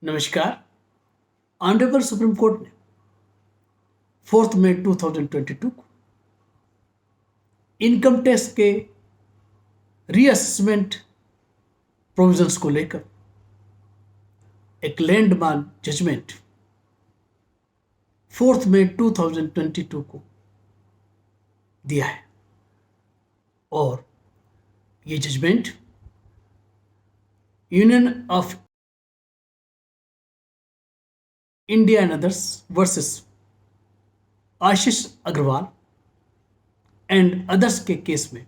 नमस्कार। Honourable supreme court ने 4 मई 2022 को इनकम टैक्स के रीअसेसमेंट प्रोविजंस को लेकर एक लैंडमार्क जजमेंट 4 मई 2022 को दिया है और ये judgment Union of India and others versus Ashish Agrawal and others के केस में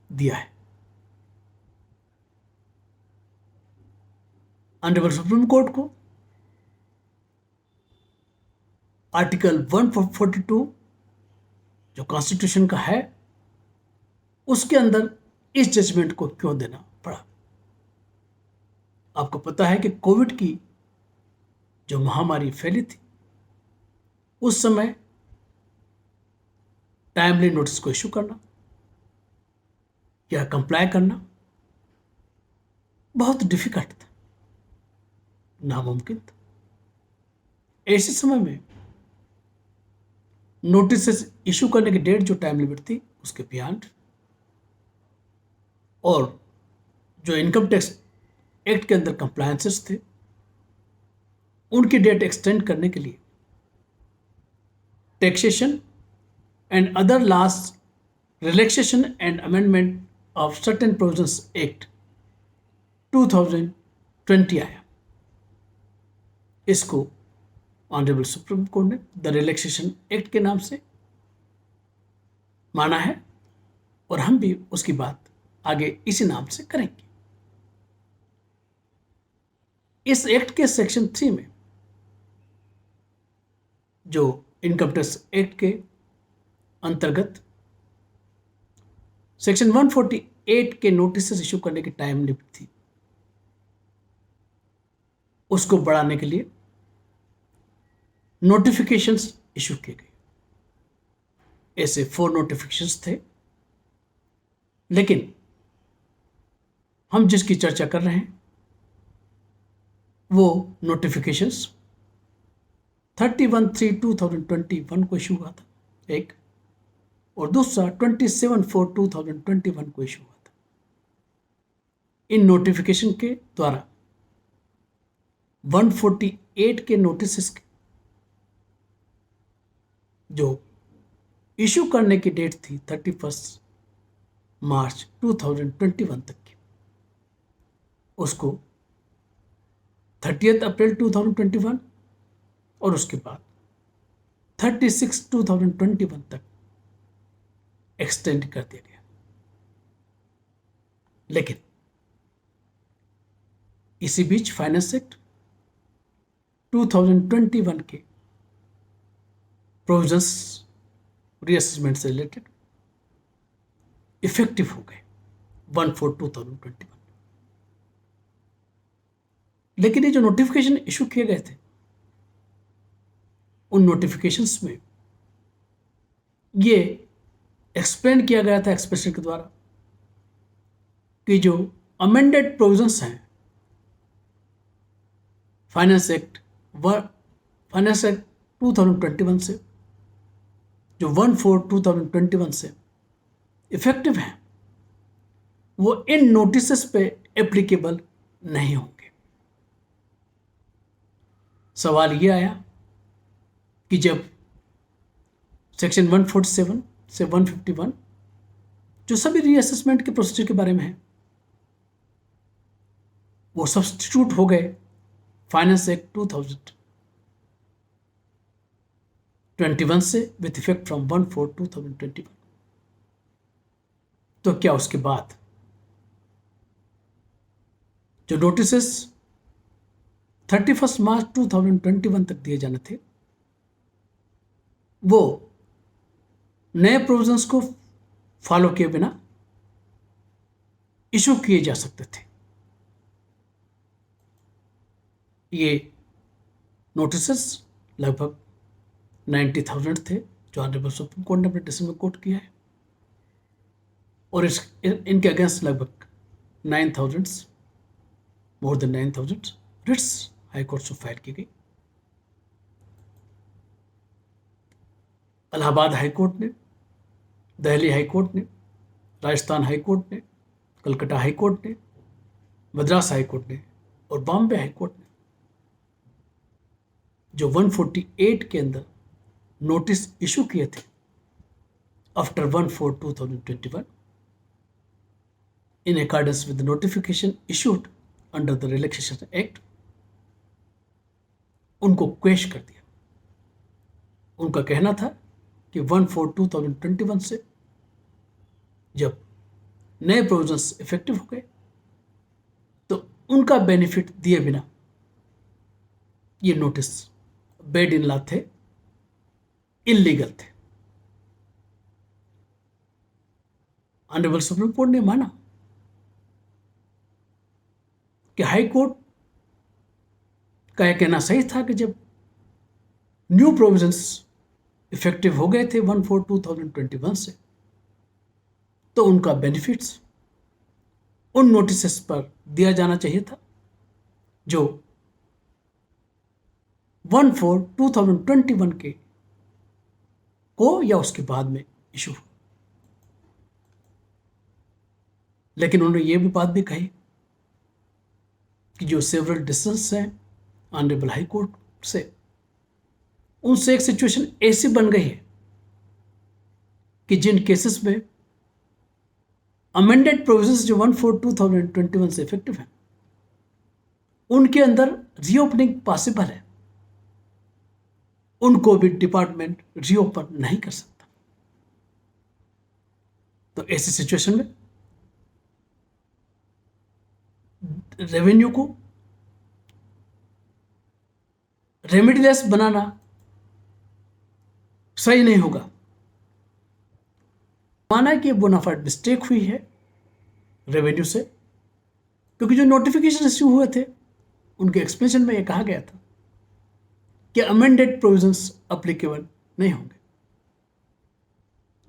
दिया है। ऑनरेबल सुप्रीम कोर्ट को आर्टिकल 142 जो कॉन्स्टिट्यूशन का है उसके अंदर इस जजमेंट को क्यों देना पड़ा। आपको पता है कि कोविड की जो महामारी फैली थी उस समय टाइमली नोटिस को इशू करना या कंप्लाई करना बहुत डिफिकल्ट था, नामुमकिन था। ऐसे समय में नोटिस इशू करने की डेट जो टाइम लिमिट थी उसके बियॉन्ड और जो इनकम टैक्स एक्ट के अंदर कंप्लायंसेस थे उनकी डेट एक्सटेंड करने के लिए taxation and other laws relaxation and amendment of certain provisions act 2020 आया। इसको ऑनरेबल सुप्रीम कोर्ट ने द रिलैक्सेशन एक्ट के नाम से माना है और हम भी उसकी बात आगे इसी नाम से करेंगे। इस एक्ट के सेक्शन 3 में जो इनकम टैक्स एक्ट के अंतर्गत सेक्शन 148 के नोटिस इशू करने की टाइम लिमिट थी, उसको बढ़ाने के लिए नोटिफिकेशंस इशू किए गए। ऐसे 4 नोटिफिकेशंस थे, लेकिन हम जिसकी चर्चा कर रहे हैं वो नोटिफिकेशंस 31/3/2021 को इशू हुआ था एक, और दूसरा 27/4/2021 को इशू हुआ था। इन नोटिफिकेशन के द्वारा 148 के नोटिस के जो इशू करने की डेट थी 31 मार्च 2021 तक की, उसको 30 अप्रैल 2021 और उसके बाद 36/2021 तक एक्सटेंड कर दिया गया। लेकिन इसी बीच फाइनेंस एक्ट 2021 के प्रोविजंस रीअसेसमेंट से रिलेटेड इफेक्टिव हो गए 1/4/2021। लेकिन ये जो नोटिफिकेशन इशू किए गए थे उन नोटिफिकेशंस में ये एक्सप्लेन किया गया था एक्सप्रेशन के द्वारा कि जो अमेंडेड प्रोविजंस हैं फाइनेंस एक्ट 2021 से, जो 1/4/2021 से इफेक्टिव हैं, वो इन नोटिस पे एप्लीकेबल नहीं होंगे। सवाल ये आया कि जब सेक्शन 147 से 151 जो सभी रीअसेसमेंट के प्रोसीजर के बारे में है वो सब्स्टिट्यूट हो गए फाइनेंस एक्ट 2021 से विथ इफेक्ट फ्रॉम 1/4/2021, तो क्या उसके बाद जो नोटिसेस 31 मार्च 2021 तक दिए जाने थे वो नए प्रोविजंस को फॉलो किए बिना इशू किए जा सकते थे। ये नोटिसेस लगभग 90,000 थे जो ऑनरेबल सुप्रीम कोर्ट ने अपने डिसीजन में कोट किया है, और इनके अगेंस्ट लगभग 9,000 मोर देन 9,000 रिट्स हाईकोर्ट से फाइल की गई। इलाहाबाद हाईकोर्ट ने, दिल्ली हाईकोर्ट ने, राजस्थान हाईकोर्ट ने, कलकत्ता हाईकोर्ट ने, मद्रास हाईकोर्ट ने और बॉम्बे हाईकोर्ट ने जो 148 के अंदर नोटिस इशू किए थे after 1/4/2021 in accordance with the notification issued under the Relaxation Act, उनको क्वेश कर दिया। उनका कहना था कि 1/4/2021 से जब नए प्रोविजंस इफेक्टिव हो गए तो उनका बेनिफिट दिए बिना ये नोटिस बेड इन लॉ थे, इलीगल थे। ऑनरेबल सुप्रीम कोर्ट ने माना कि हाई कोर्ट का यह कहना सही था कि जब न्यू प्रोविजंस इफेक्टिव हो गए थे 1/4/2021 से तो उनका बेनिफिट्स उन नोटिसेस पर दिया जाना चाहिए था जो 1/4/2021 के को या उसके बाद में इशू हुआ। लेकिन उन्होंने ये भी बात भी कही कि जो सेवरल डिसीजंस हैं ऑनरेबल हाई कोर्ट से, उनसे एक सिचुएशन ऐसी बन गई है कि जिन केसेस में अमेंडेड प्रोविजंस जो 1/4/2021 से इफेक्टिव हैं उनके अंदर रीओपनिंग पॉसिबल है, उनको भी डिपार्टमेंट रीओपन नहीं कर सकता। तो ऐसी सिचुएशन में रेवेन्यू को रेमेडीलेस बनाना सही नहीं होगा। माना कि बोनाफाइड मिस्टेक हुई है रेवेन्यू से, क्योंकि जो नोटिफिकेशन इश्यू हुए थे उनके एक्सप्लेनेशन में यह कहा गया था कि अमेंडेड प्रोविजंस अप्लीकेबल नहीं होंगे।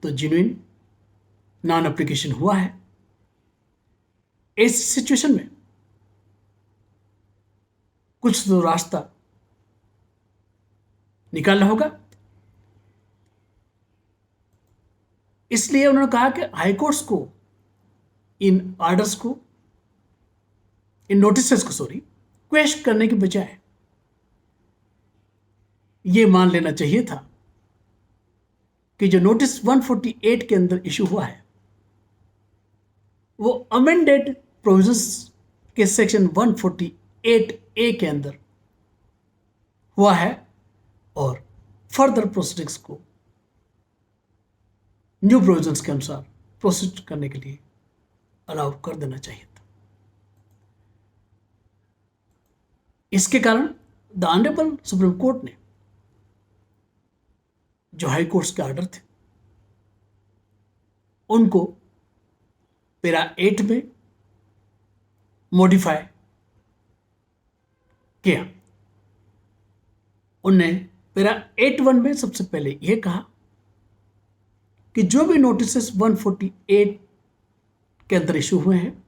तो जेन्युइन नॉन एप्लीकेशन हुआ है। इस सिचुएशन में कुछ तो रास्ता निकालना होगा। इसलिए उन्होंने कहा कि हाईकोर्ट्स को इन ऑर्डर्स को, इन नोटिसेस को क्वेश्चन करने के बजाय यह मान लेना चाहिए था कि जो नोटिस 148 के अंदर इशू हुआ है वो अमेंडेड प्रोविजंस के सेक्शन 148A के अंदर हुआ है और फर्दर प्रोसीडिंग्स को न्यू प्रोविजंस के अनुसार प्रोसीड करने के लिए अलाउ कर देना चाहिए था। इसके कारण द ऑनरेबल सुप्रीम कोर्ट ने जो हाई कोर्ट्स के ऑर्डर थे उनको पैरा 8 में मॉडिफाई किया। उनने पैरा 8(1) में सबसे पहले यह कहा कि जो भी नोटिसेस 148 के अंदर इशू हुए हैं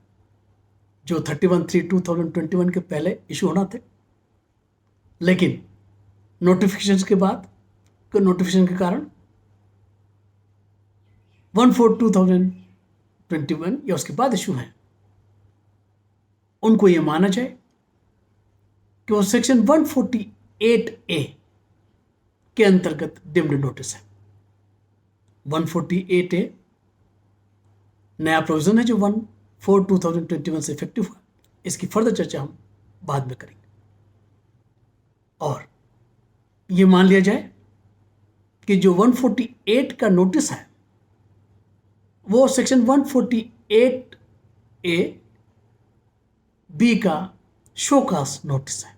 जो 31/3/2021 के पहले इशू होना थे, लेकिन नोटिफिकेशन के बाद नोटिफिकेशन के कारण 1/4/2021 या उसके बाद इशू हैं, उनको यह माना जाए कि वो सेक्शन 148A के अंतर्गत डिम्ड नोटिस है। 148A नया प्रोविजन है जो 1/4/2021 से इफेक्टिव हुआ। इसकी फर्दर चर्चा हम बाद में करेंगे। और ये मान लिया जाए कि जो 148 का नोटिस है वो सेक्शन 148A(B) का शो कास्ट नोटिस है।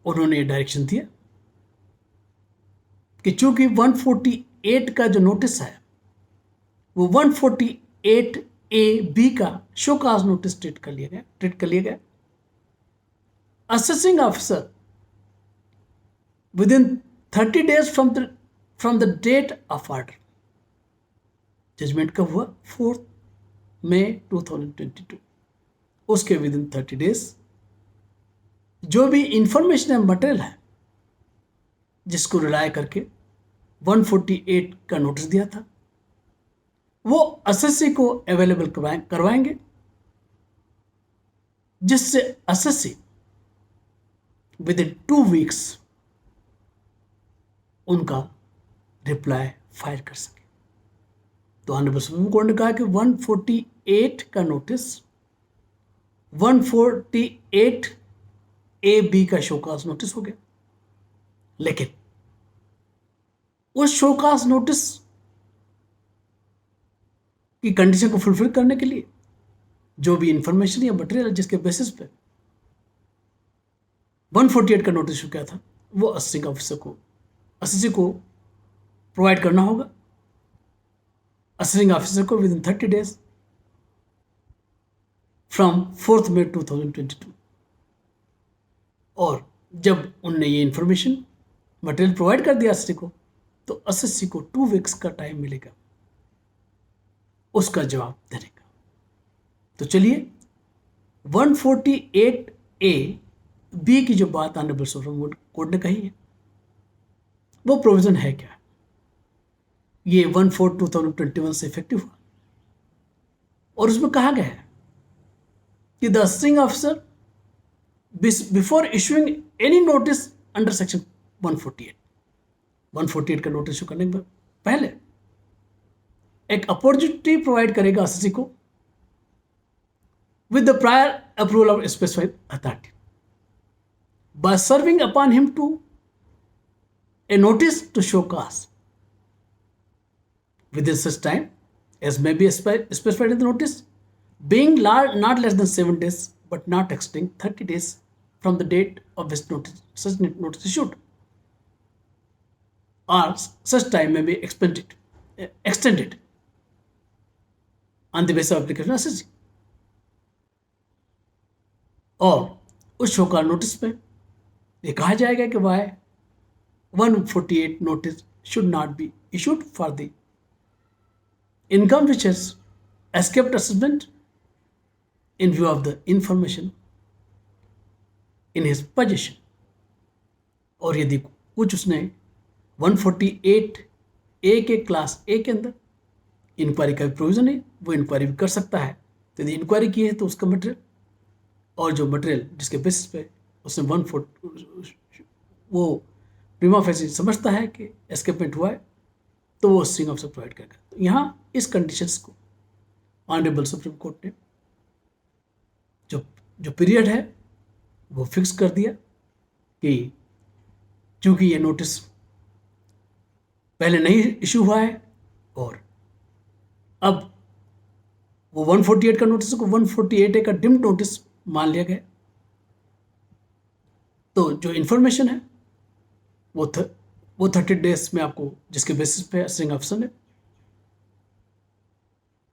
उन्होंने डायरेक्शन दिया कि चूंकि 148 का जो नोटिस है वो 148A(B) का शो कास्ट नोटिस ट्रीट कर लिया गया। Assessing officer within 30 days from the date of order, judgment कब हुआ 4 मई 2022, उसके विद इन 30 days जो भी इंफॉर्मेशन है, मटेरियल है, जिसको रिलाय करके 148 का नोटिस दिया था, वो एसएससी को अवेलेबल करवाएंगे, जिससे एसएससी विद इन 2 वीक्स उनका रिप्लाई फाइल कर सके। तो ऑनरेबल सुप्रीम कोर्ट ने कहा कि 148 का नोटिस 148 ए बी का शोकास नोटिस हो गया, लेकिन उस शोकास नोटिस की कंडीशन को फुलफिल करने के लिए जो भी इंफॉर्मेशन या मटेरियल जिसके बेसिस पे 148 का नोटिस हो गया था, वो असिस्टिंग ऑफिसर को, एसएससी को प्रोवाइड करना होगा। असिस्टिंग ऑफिसर को विद इन 30 days फ्रॉम 4 मई 2022। और जब उनने ये इंफॉर्मेशन मटेरियल प्रोवाइड कर दिया एसएससी को, तो एसएससी को 2 वीक्स का टाइम मिलेगा उसका जवाब देने का। तो चलिए 148 ए बी की जो बात ऑनरेबल सुप्रीम कोर्ट ने कही है, वो प्रोविजन है क्या? ये 1/4/2021 से इफेक्टिव हुआ और उसमें कहा गया है कि the assisting officer before issuing any notice under section 148 का नोटिस इशू करने के पहले एक अपॉर्चुनिटी प्रोवाइड करेगा एसएससी को with the prior approval of specified authority by serving upon him to a notice to show cause within such time as may be specified in the notice, being not less than 7 days but not exceeding 30 days from the date of which such notice issued, or such time may be extended on the basis of application of SSC। और उस show cause notice पे ये कहा जाएगा कि why 148 notice should not be issued for the income which has escaped assessment in view of the information in his position. और यदि कुछ उसने 148 ए के क्लास ए के अंदर इंक्वायरी का भी प्रोविजन है, वो इंक्वायरी भी कर सकता है। तो यदि इंक्वायरी की है तो उसका मटेरियल और जो मटेरियल जिसके बेसिस पे उसने वो प्रीमा फेसी समझता है कि एस्केपमेंट हुआ है, तो वो स्ट्रिंग ऑफिसर प्रोवाइड करेगा। तो यहाँ इस कंडीशंस को ऑनरेबल सुप्रीम कोर्ट ने जो पीरियड है वो फिक्स कर दिया कि चूंकि ये नोटिस पहले नहीं इशू हुआ है और अब वो 148 का नोटिस को 148 का डिम्ड नोटिस मान लिया गया, तो जो इंफॉर्मेशन है वो 30 डेज में आपको जिसके बेसिस पे असिस्टिंग ऑफिसर ने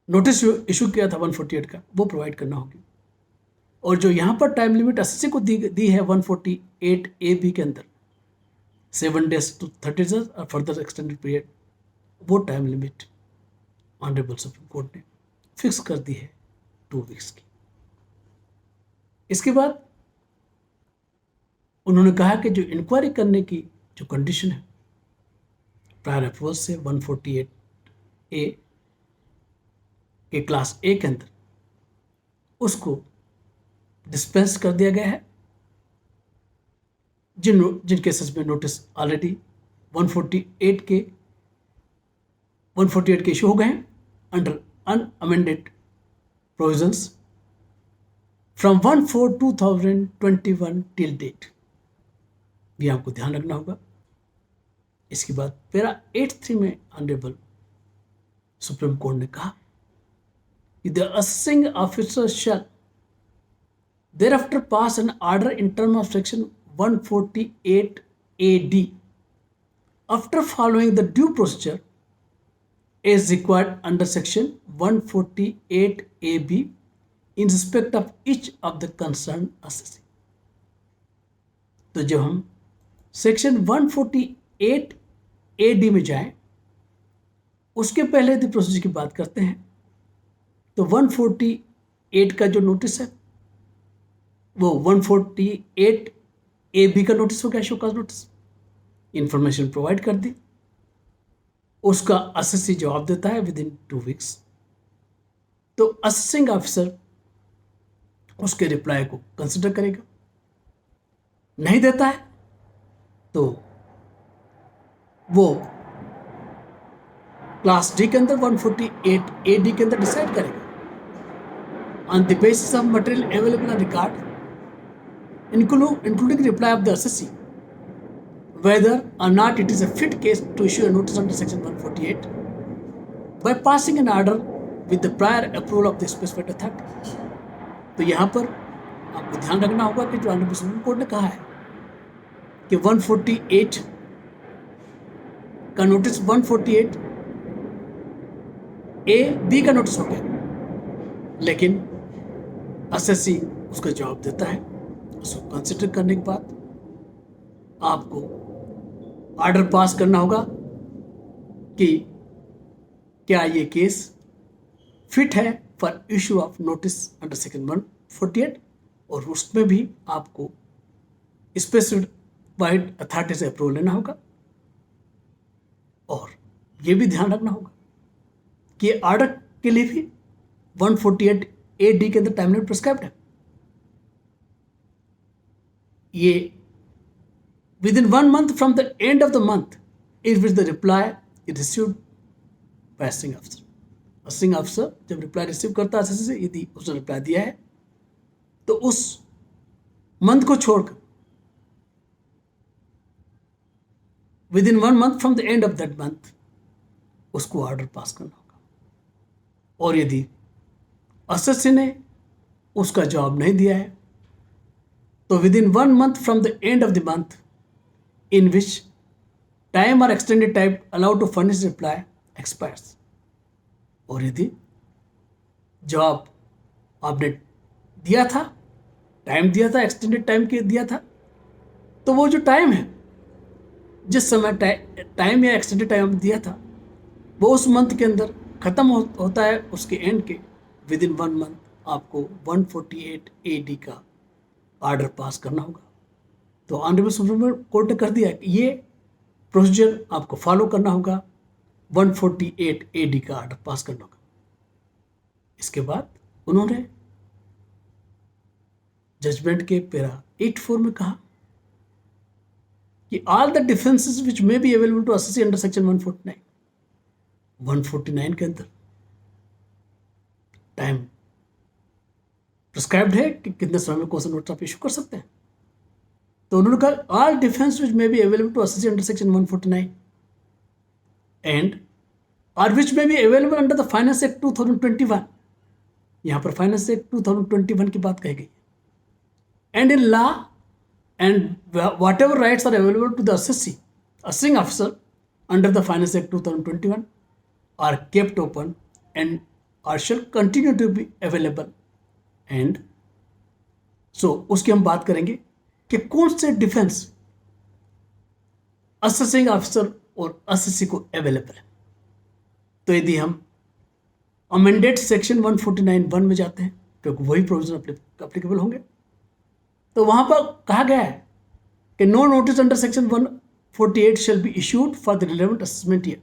नोटिस इशू किया था 148 का, वो प्रोवाइड करना होगी। और जो यहाँ पर टाइम लिमिट एसएससी को दी है 148 ए बी के अंदर 7 days to 30 days और फर्दर एक्सटेंडेड पीरियड, वो time limit honourable supreme court ने फिक्स कर दी है 2 वीक्स की। इसके बाद उन्होंने कहा कि जो इंक्वायरी करने की जो कंडीशन है प्रायर अप्रूवल से 148 ए के क्लास ए के अंदर, उसको डिस्पेंस कर दिया गया है जिन केसेस में नोटिस ऑलरेडी 148 के इशू हो गए हैं under unamended provisions from 1/4/2021 till date. ये आपको ध्यान रखना होगा। इसके बाद पैरा 83 में ऑनरेबल सुप्रीम कोर्ट ने कहा कि the assisting officer shall thereafter pass an order in terms of section 148 AD after following the due procedure as required under section 148 AB in respect of each of the concerned assessee। तो जब हम section 148 AD में जाएं, उसके पहले यदि procedure की बात करते हैं तो 148 का जो नोटिस है वो 148 ए बी का नोटिस हो गया, show cause notice, information provide कर दी, उसका असेसी जवाब देता है विद इन 2 वीक्स, तो असेसिंग ऑफिसर उसके रिप्लाई को कंसिडर करेगा। नहीं देता है तो वो क्लास डी के अंदर 148 ए डी के अंदर डिसाइड करेगा on the basis of material available on record including reply of the assessee whether or not it is a fit case to issue a notice under section 148 by passing an order with the prior approval of the specified authority। तो यहाँ पर आपको ध्यान रखना होगा कि जो honourable supreme court ने कहा है कि 148 का नोटिस 148 ए बी का नोटिस हो गया, लेकिन असेसी उसका जवाब देता है। उसको कंसिडर करने के बाद आपको ऑर्डर पास करना होगा कि क्या ये केस फिट है for issue of notice under section 148, और उसमें भी आपको स्पेसिफाइड अथॉरिटी से अप्रूवल लेना होगा। और ये भी ध्यान रखना होगा कि ऑर्डर के लिए भी 148 ए डी के अंदर टाइम लिमिट प्रिस्क्राइब्ड है। ये with in 1 month from the end of the month is which the reply is received by assessing officer. Assessing officer जब रिप्लाई रिसीव करता है असेसी से, यदि उसने रिप्लाई दिया है तो उस मंथ को छोड़कर with in 1 month from the end of that month उसको ऑर्डर पास करना होगा। और यदि असेसी ने उसका जवाब नहीं दिया है तो within 1 month from the end of the month in which time or extended time allowed to furnish reply expires. और यदि जवाब आपने दिया था, टाइम दिया था, एक्सटेंडेड टाइम के दिया था, तो वो जो टाइम है, जिस समय टाइम या एक्सटेंडेड टाइम दिया था, वो उस मंथ के अंदर ख़त्म होता है, उसके एंड के विद इन 1 month आपको 148 ए डी का ऑर्डर पास करना होगा। तो ऑनरेबल सुप्रीम कोर्ट ने कर दिया कि ये प्रोसीजर आपको फॉलो करना होगा, 148 ए डी का ऑर्डर पास करना होगा। इसके बाद उन्होंने जजमेंट के पैरा 84 में कहा कि all the defences which may be available to assessee under section 149, 149 के अंदर टाइम प्रिस्क्राइब्ड है कि कितने समय में कौन सा नोटिस आप इशू कर सकते हैं। तो उन्होंने कहा all defence which may be available to assessee under section 149 and or which may be available under the finance act 2021, यहाँ पर फाइनेंस एक्ट 2021 की बात कही गई, and in law and whatever rights are available to the assessing officer under the finance act 2021 are kept open and are shall continue to be available. And so उसकी हम बात करेंगे कि कौन से डिफेंस असेसिंग ऑफिसर और assessee को available है। तो यदि हम अमेंडेड सेक्शन 149(1) में जाते हैं, क्योंकि वही प्रोविजन अप्लीकेबल होंगे, तो वहां पर कहा गया है कि no notice under section 148 shall be issued for the relevant assessment year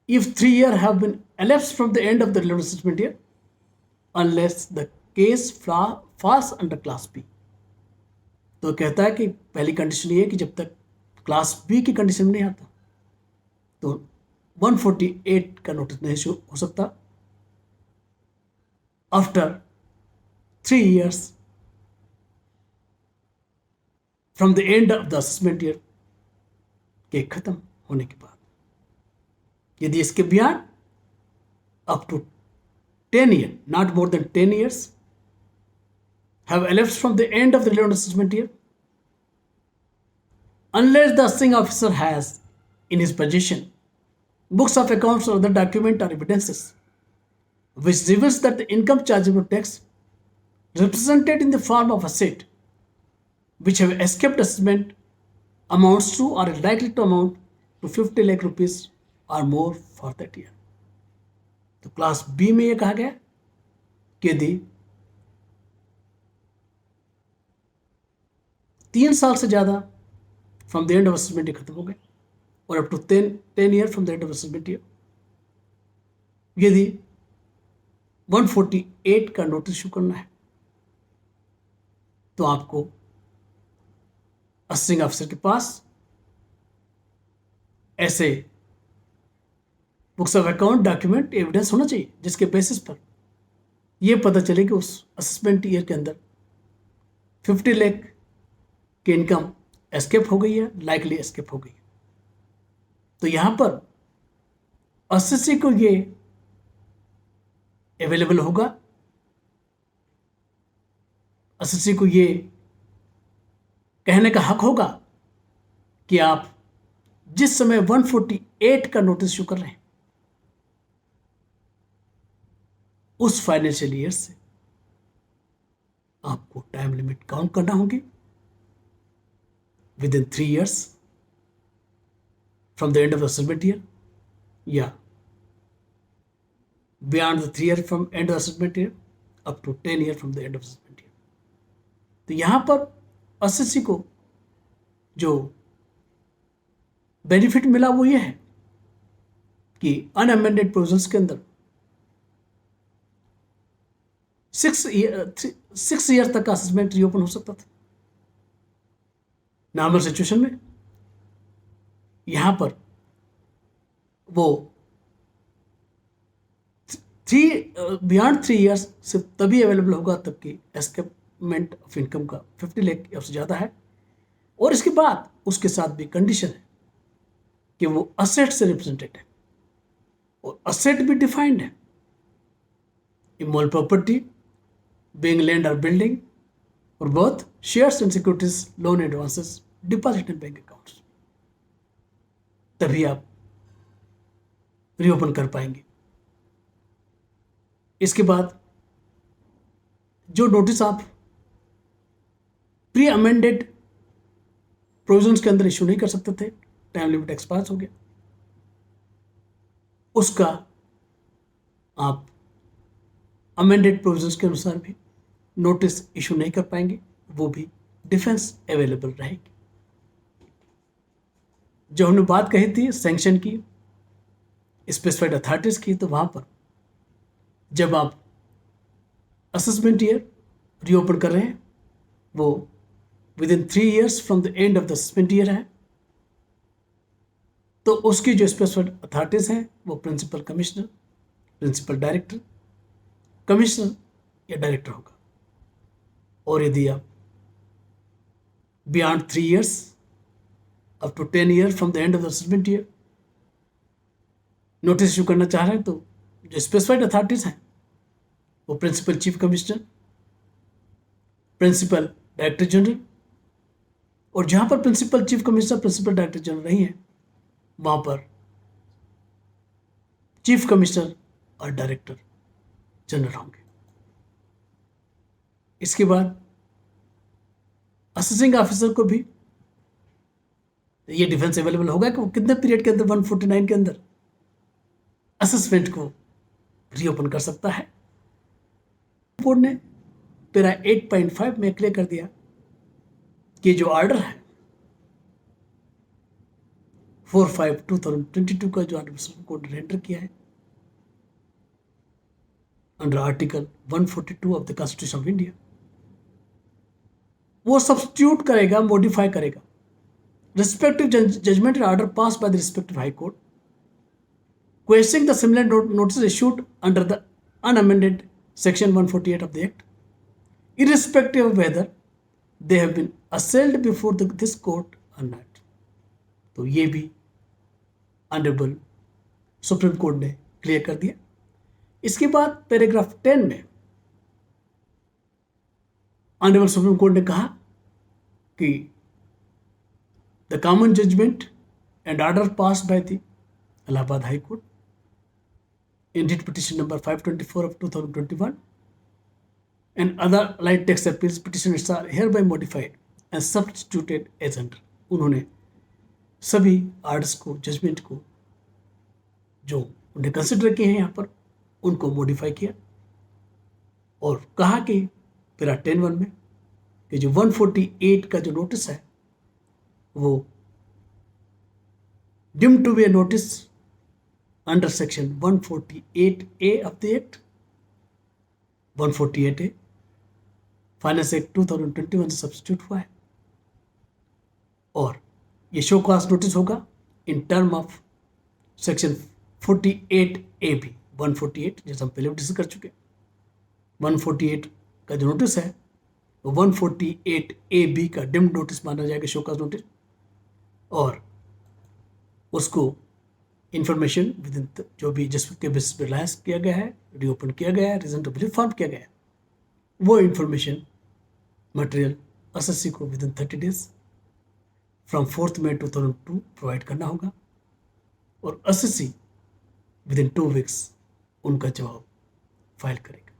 if 3 years have been elapsed from the end of the relevant assessment year unless the case falls under class B। तो कहता है कि पहली condition ये है कि जब तक क्लास बी की कंडीशन में नहीं आता तो 148 का नोटिस नहीं इशू हो सकता after 3 years from the end of the assessment year के खत्म होने के बाद। यदि इसके beyond up to 10 years, not more than 10 years, have elapsed from the end of the relevant assessment year, unless the assessing officer has in his possession books of accounts or other document or evidences which reveals that the income chargeable tax represented in the form of asset which have escaped assessment amounts to or is likely to amount to 50 lakh rupees or more for that year। तो class B में यह कहा गया कि यदि 3 साल से ज़्यादा from the end of assessment year खत्म हो गए, और up to 10 year from the end of assessment year यदि 148 का नोटिस इशू करना है तो आपको असेसिंग ऑफिसर के पास ऐसे books of account, document, evidence होना चाहिए जिसके बेसिस पर यह पता चले कि उस असेसमेंट ईयर के अंदर 50 लाख की इनकम एस्केप हो गई है, लाइकली एस्केप हो गई है। तो यहां पर एसएससी को ये अवेलेबल होगा, एसएससी को ये कहने का हक होगा कि आप जिस समय 148 का नोटिस इशू कर रहे हैं उस फाइनेंशियल ईयर से आपको टाइम लिमिट काउंट करना होगी within 3 years from the end of assessment year, या beyond the 3 year from end of assessment year up to 10 year from the end of assessment year. तो यहां पर SSC को जो बेनिफिट मिला वो ये है कि अनअमेंडेड प्रोविजंस के अंदर 6 years तक का असेसमेंट रीओपन हो सकता था नॉर्मल सिचुएशन में। यहां पर वो बियॉन्ड 3 years सिर्फ तभी अवेलेबल होगा तब कि एस्केपमेंट ऑफ इनकम का 50 लाख या उससे ज़्यादा है, और इसके बाद उसके साथ भी कंडीशन है कि वो असेट से रिप्रेजेंटेड है, और असेट भी डिफाइंड है, immovable property being land or building, or both shares and securities, loan advances, deposit in bank accounts, तभी आप रीओपन कर पाएंगे। इसके बाद जो नोटिस आप प्री अमेंडेड प्रोविजंस के अंदर इशू नहीं कर सकते थे, टाइम लिमिट एक्सपायर हो गया, उसका आप अमेंडेड प्रोविजंस के अनुसार भी नोटिस इशू नहीं कर पाएंगे, वो भी डिफेंस अवेलेबल रहेगी। जो हमने बात कही थी सैंक्शन की, स्पेसिफाइड अथॉरिटीज की, तो वहां पर जब आप असेसमेंट ईयर रीओपन कर रहे हैं वो within 3 years from the end of the assessment year है, तो उसकी जो स्पेसिफाइड अथॉरिटीज हैं वो principal commissioner, principal director, commissioner या डायरेक्टर होगा। और यदि आप beyond 3 years up to 10 year from the end of the assessment year notice issue करना चाह रहे हैं तो जो स्पेसिफाइड अथॉरिटीज हैं वो principal chief commissioner, principal director general, और जहां पर principal chief commissioner, principal director general नहीं है वहां पर चीफ कमिश्नर और डायरेक्टर जनरल होंगे। इसके बाद असेसिंग ऑफिसर को भी ये डिफेंस अवेलेबल होगा कि वो कितने पीरियड के अंदर 149 के अंदर असेसमेंट को रीओपन कर सकता है। बोर्ड ने पैरा 8.5 में क्लियर कर दिया कि जो ऑर्डर है 45/2022 का जो ऑर्डर कोर्ट ने रेंडर किया है under article 142 of the constitution of India, वो सब्स्टिट्यूट करेगा, मॉडिफाई करेगा respective judgment and order pass by the respective high court questioning the similar notice issued under the unamended section 148 of the act irrespective of whether they have been assailed before this court or not। तो ये भी honourable supreme court ने clear कर दिया। इसके बाद paragraph 10 में honourable supreme court ने कहा कि the common judgment and order pass by the Allahabad high court in writ petition number 524 of 2021 and other allied tax appeals petitions are hereby modified and substituted as under। उन्होंने सभी orders को, judgement को जो उन्हें consider किए हैं यहाँ पर उनको मॉडिफाई किया और कहा कि पैरा 10(1) में कि जो 148 का जो नोटिस है वो deemed to be a notice under section 148A of the Act, 148A finance act 2021 से सब्स्टिट्यूट हुआ है, और ये शो कॉज नोटिस होगा in term of section 48A भी। 148 जैसे हम पहले डिस्कस कर चुके, 148 का जो नोटिस है वो 148AB का डिम्ड नोटिस माना जाएगा, शो कॉज नोटिस, और उसको इंफॉर्मेशन विद इन जो भी जिसके बेसिस पे रिलायंस किया गया है, रीओपन किया गया है, रीजन टू बिलीव फॉर्म किया गया है, वो इंफॉर्मेशन मटेरियल एसएससी को within 30 days from 4 May 2002 provide करना होगा, और एसएससी विद इन 2 वीक्स उनका जवाब फाइल करेगा।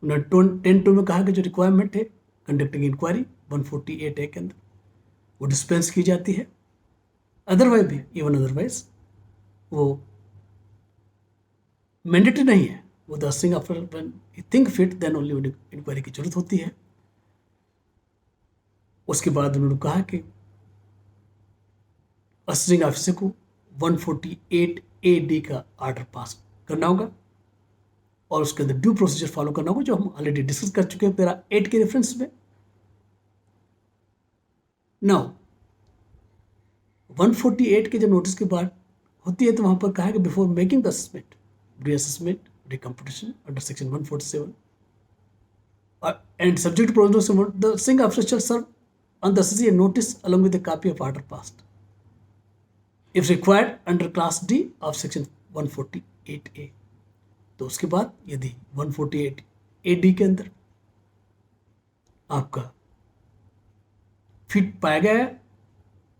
उन्होंने 10(2) में कहा कि जो रिक्वायरमेंट है कंडक्टिंग इंक्वायरी 148A के अंदर वो डिस्पेंस की जाती है, अदरवाइज भी इवन अदरवाइज वो मैंडेटरी नहीं है, वो the thing after when you think fit then only inquiry की जरूरत होती है। उसके बाद उन्होंने कहा कि असिस्टिंग ऑफिसर को 148AD का ऑर्डर पास करना होगा, और उसके अंदर ड्यू प्रोसीजर फॉलो करना होगा, जो हम ऑलरेडी डिस्कस कर चुके हैं पैरा 8 के रेफरेंस में। नाउ 148 के जब नोटिस की बात होती है तो वहां पर कहा है कि before making the assessment, reassessment, recomputation under section 147 and subject provision assessing officer shall serve on the assessee notice along with the copy of order passed if required under clause D of section 148A। तो उसके बाद यदि 148AD के अंदर आपका fit पाया गया है,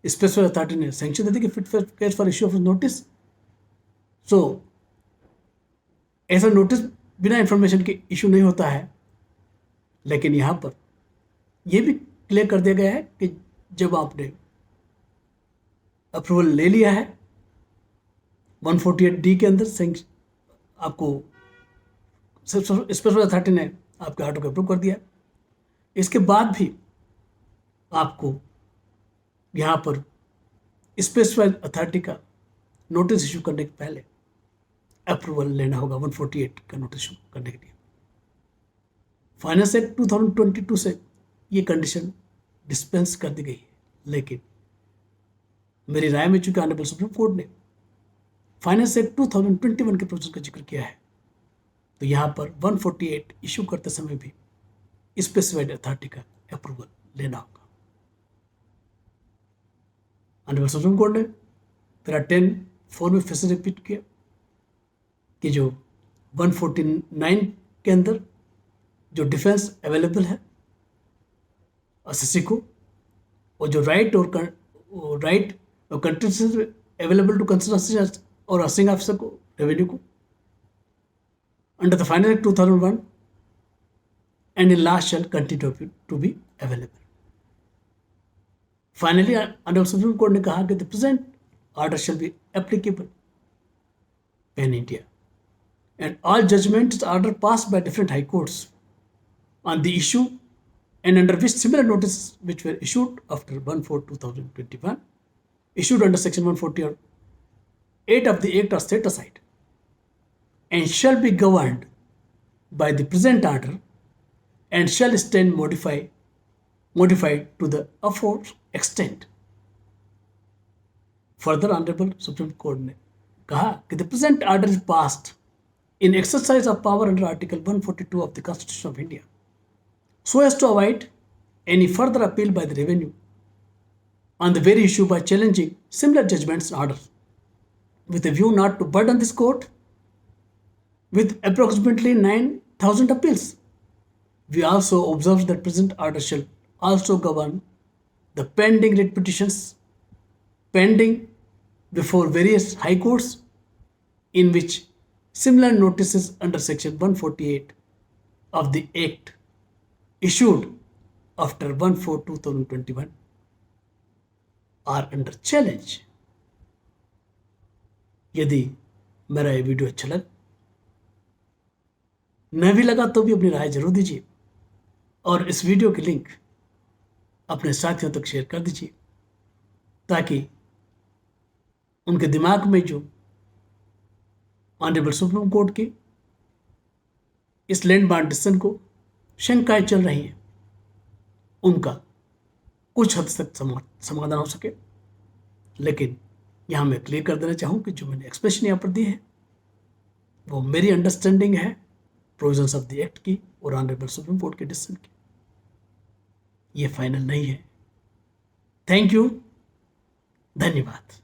स्पेशल अथॉरिटी ने सैंक्शन दे दी कि fit case for issue of notice, so ऐसा नोटिस बिना इंफॉर्मेशन के इशू नहीं होता है। लेकिन यहाँ पर यह भी क्लियर कर दिया गया है कि जब आपने अप्रूवल ले लिया है 148D के अंदर, आपको स्पेशल अथॉरिटी ने आपके ऑर्डर को अप्रूव कर दिया, इसके बाद भी आपको यहाँ पर स्पेसिफाइड अथॉरिटी का नोटिस इशू करने के पहले अप्रूवल लेना होगा 148 का नोटिस इशू करने के लिए। फाइनेंस एक्ट 2022 से ये कंडीशन डिस्पेंस कर दी गई है, लेकिन मेरी राय में चूंकि ऑनरेबल सुप्रीम कोर्ट ने फाइनेंस एक्ट 2021 के प्रोविजन का जिक्र किया है, तो यहाँ पर 148 इशू करते समय भी स्पेसिफाइड अथॉरिटी का अप्रूवल लेना होगा। ऑनरेबल सुप्रीम कोर्ट ने पैरा 10(4) में फिर से रिपीट किया कि जो 149 के अंदर जो डिफेंस अवेलेबल है एसएससी को, और जो राइट और कंट्रीब्यूशन अवेलेबल टू कंसर्न और असिस्टिंग ऑफिसर को, रेवेन्यू को, under the finance act 2001 and in last shall continue to be available. Finally honourable supreme court ने कहा कि the present order shall be applicable pan India and all judgments order passed by different high courts on the issue and under which similar notices which were issued after 1/4/2021 issued under section 148 of the act are set aside and shall be governed by the present order and shall stand modified to the aforesaid extent. Further, Honorable Supreme Court ने कहा कि the present order is passed in exercise of power under Article 142 of the Constitution of India, so as to avoid any further appeal by the revenue on the very issue by challenging similar judgments and orders, with a view not to burden this court with approximately 9,000 appeals. We also observe that present order shall also govern the pending writ petitions pending before various high courts in which similar notices under section 148 of the act issued after 1/4/2021 are under challenge. यदि मेरा ये video अच्छा लगा, न भी लगा तो भी अपनी राय जरूर दीजिए, और इस वीडियो की लिंक अपने साथियों तक शेयर कर दीजिए, ताकि उनके दिमाग में जो ऑनरेबल सुप्रीम कोर्ट के इस लैंड बाउंड डिसीजन को शंकाएं चल रही हैं, उनका कुछ हद तक समाधान हो सके। लेकिन यहाँ मैं क्लियर कर देना चाहूँ कि जो मैंने एक्सप्रेशन यहाँ पर दी है वो मेरी अंडरस्टैंडिंग है प्रोविजंस ऑफ द एक्ट की और ऑनरेबल सुप्रीम कोर्ट के डिसीजन की, ये फाइनल नहीं है। थैंक यू, धन्यवाद।